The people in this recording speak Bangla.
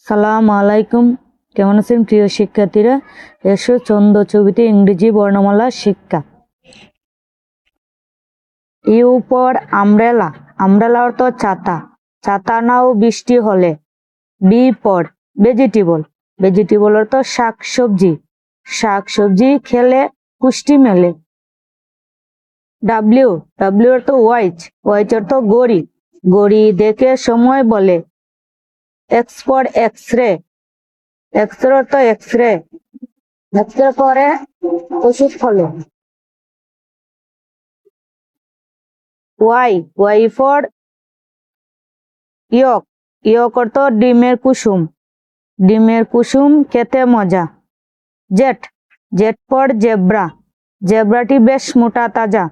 সালাম আলাইকুম, কেমন আছেন প্রিয় শিক্ষার্থীরা? এসো ছন্দ ছবিতে ইংরেজি বর্ণমালা শিক্ষা। ইউ ফর আমব্রেলা, আমব্রেলা অর্থ ছাতা, ছাতা নাও বৃষ্টি হলে। বি ফর ভেজিটেবল, ভেজিটেবল অর্থ শাক সবজি, শাক সবজি খেলে পুষ্টি মেলে। ডাব্লিউ, ডাব্লিউ অর্থ ওয়াইচ, ওয়াইচ অর্থ ঘড়ি, ঘড়ি দেখে সময় বলে। এক্স ফর এক্স-রে, এক্স-রে অর্থ এক্স-রে, এক্স-রে করে ওষুধ ফলে। ওয়াই, ওয়াই ফর ইয়ক, ইয়ক অর্থ ডিমের কুসুম, ডিমের কুসুম খেতে মজা। জেড, জেড ফর জেব্রা, জেব্রাটি বেশ মোটা তাজা,